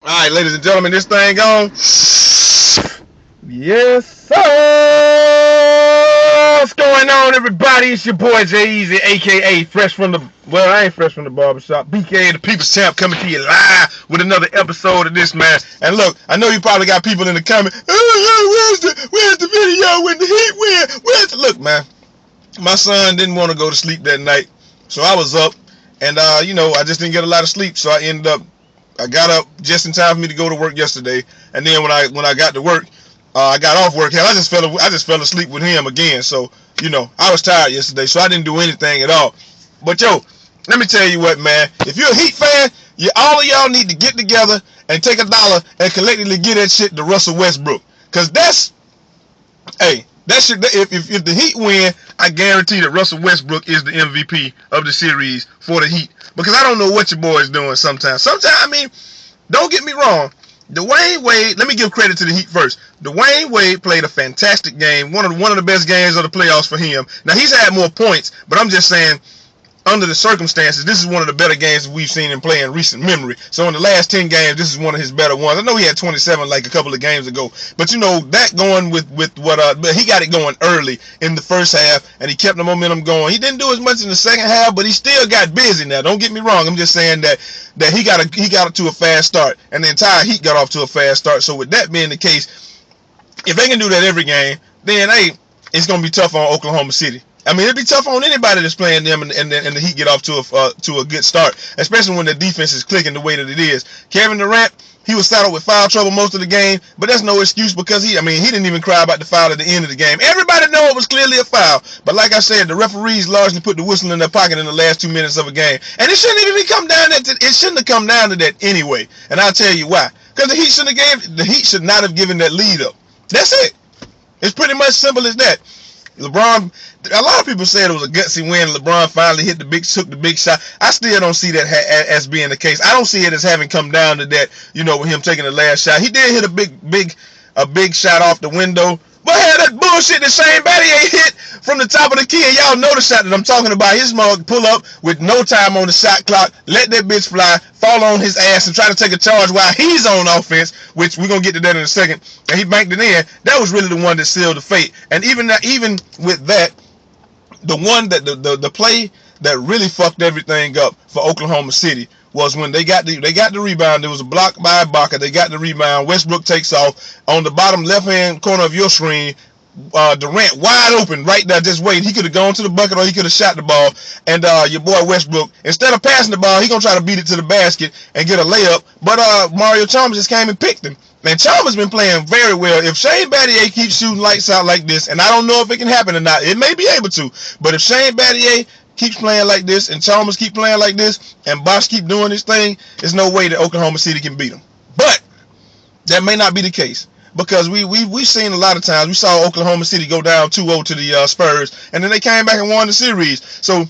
All right, ladies and gentlemen, this thing on. Yes, sir. What's going on, everybody? It's your boy Jay Easy, aka Fresh from the I ain't fresh from the barbershop. BK the People's Champ coming to you live with another episode of this, man. And look, I know you probably got people in the comments. Oh, where's the video when the Heat win? Look, man? My son didn't want to go to sleep that night, so I was up, and I just didn't get a lot of sleep, so I got up just in time for me to go to work yesterday, and then when I got to work, I got off work. Hell, I just fell asleep with him again. So I was tired yesterday, so I didn't do anything at all. But let me tell you what, man. If you're a Heat fan, all of y'all need to get together and take $1 and collectively get that shit to Russell Westbrook, cause that shit. If the Heat win, I guarantee that Russell Westbrook is the MVP of the series for the Heat. Because I don't know what your boy is doing sometimes. I mean, don't get me wrong. Dwayne Wade, let me give credit to the Heat first. Dwayne Wade played a fantastic game, one of the best games of the playoffs for him. Now, he's had more points, but I'm just saying, under the circumstances, this is one of the better games we've seen him play in recent memory. So in the last 10 games, this is one of his better ones. I know he had 27 like a couple of games ago, but that going with what but he got it going early in the first half, and he kept the momentum going. He didn't do as much in the second half, but he still got busy. Now, don't get me wrong. I'm just saying that he got it to a fast start, and the entire Heat got off to a fast start. So with that being the case, if they can do that every game, then it's gonna be tough on Oklahoma City. I mean, it'd be tough on anybody that's playing them, and the Heat get off to a good start, especially when the defense is clicking the way that it is. Kevin Durant, he was saddled with foul trouble most of the game, but that's no excuse because he didn't even cry about the foul at the end of the game. Everybody know it was clearly a foul, but like I said, the referees largely put the whistle in their pocket in the last 2 minutes of a game, and it shouldn't even come down to that anyway. And I'll tell you why. Because the Heat should not have given that lead up. That's it. It's pretty much simple as that. LeBron, a lot of people said it was a gutsy win. LeBron finally took the big shot. I still don't see that as being the case. I don't see it as having come down to that, with him taking the last shot. He did hit a big shot off the window. But had that bullshit that Shane Battier hit from the top of the key, and y'all know the shot that I'm talking about. His mug pull up with no time on the shot clock, let that bitch fly, fall on his ass, and try to take a charge while he's on offense, which we're going to get to that in a second, and he banked it in. That was really the one that sealed the fate. And even with that, the one that the play that really fucked everything up for Oklahoma City was when they got the rebound. There was a block by Ibaka. They got the rebound. Westbrook takes off on the bottom left-hand corner of your screen. Durant wide open right there, just waiting. He could have gone to the bucket or he could have shot the ball. And your boy Westbrook, instead of passing the ball, he gonna try to beat it to the basket and get a layup. But Mario Chalmers just came and picked him. Man, Chalmers been playing very well. If Shane Battier keeps shooting lights out like this, and I don't know if it can happen or not, it may be able to. But if Shane Battier keeps playing like this, and Chalmers keep playing like this, and Bosh keep doing this thing, there's no way that Oklahoma City can beat them. But that may not be the case, because we've seen a lot of times. We saw Oklahoma City go down 2-0 to the Spurs, and then they came back and won the series. So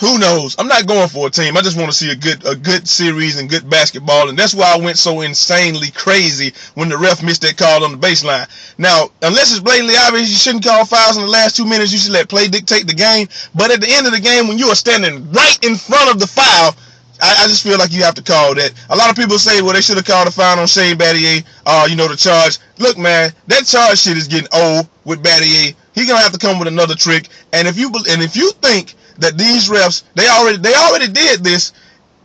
who knows? I'm not going for a team. I just want to see a good series and good basketball, and that's why I went so insanely crazy when the ref missed that call on the baseline. Now, unless it's blatantly obvious you shouldn't call fouls in the last 2 minutes, you should let play dictate the game. But at the end of the game, when you are standing right in front of the foul, I just feel like you have to call that. A lot of people say, well, they should have called a foul on Shane Battier, the charge. Look, man, that charge shit is getting old with Battier. He's gonna have to come with another trick. And if you think that these refs, they already did this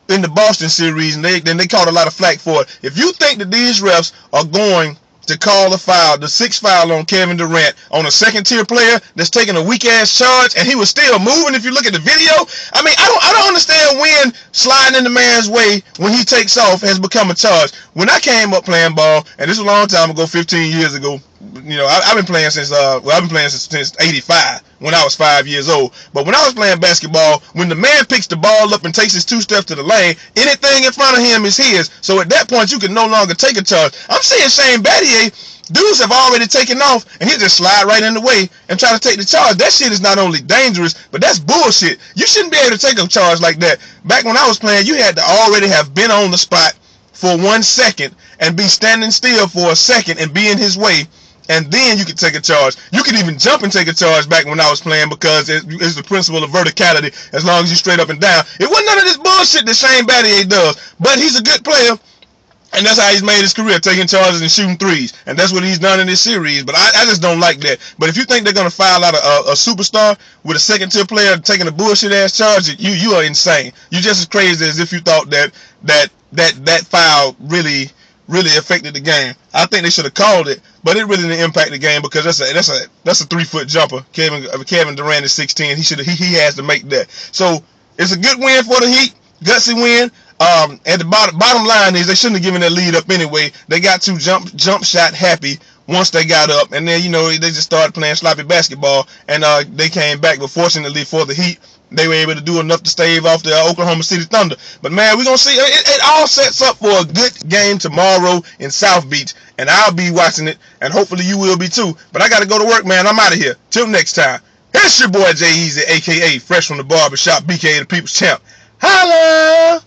in the Boston series, and they caught a lot of flack for it. If you think that these refs are going to call a foul, the 6th foul on Kevin Durant, on a second-tier player that's taking a weak-ass charge, and he was still moving, if you look at the video, I mean, I don't understand when sliding in the man's way when he takes off has become a charge. When I came up playing ball, and this was a long time ago, 15 years ago, I've been playing since since '85 when I was 5 years old. But when I was playing basketball, when the man picks the ball up and takes his 2 steps to the lane, anything in front of him is his. So at that point, you can no longer take a charge. I'm seeing Shane Battier, dudes have already taken off, and he just slide right in the way and try to take the charge. That shit is not only dangerous, but that's bullshit. You shouldn't be able to take a charge like that. Back when I was playing, you had to already have been on the spot for 1 second and be standing still for a second and be in his way, and then you could take a charge. You could even jump and take a charge back when I was playing, because it's the principle of verticality. As long as you straight up and down, it wasn't none of this bullshit that Shane Battier does. But he's a good player, And that's how he's made his career, taking charges and shooting threes. And that's what he's done in this series. But I just don't like that. But if you think they're going to foul out a superstar with a second-tier player taking a bullshit-ass charge, you are insane. You're just as crazy as if you thought that foul really affected the game. I think they should have called it, but it really didn't impact the game because that's a 3-foot jumper. Kevin Durant is 6'10". He has to make that. So it's a good win for the Heat. Gutsy win. At the bottom line is they shouldn't have given that lead up anyway. They got too jump shot happy once they got up, and then they just started playing sloppy basketball, and they came back. But fortunately for the Heat, they were able to do enough to stave off the Oklahoma City Thunder. But man, we're gonna see. It all sets up for a good game tomorrow in South Beach, and I'll be watching it, and hopefully you will be too. But I gotta go to work, man. I'm out of here. Till next time. It's your boy Jay Easy, aka Fresh from the Barbershop, BK the People's Champ. Holla!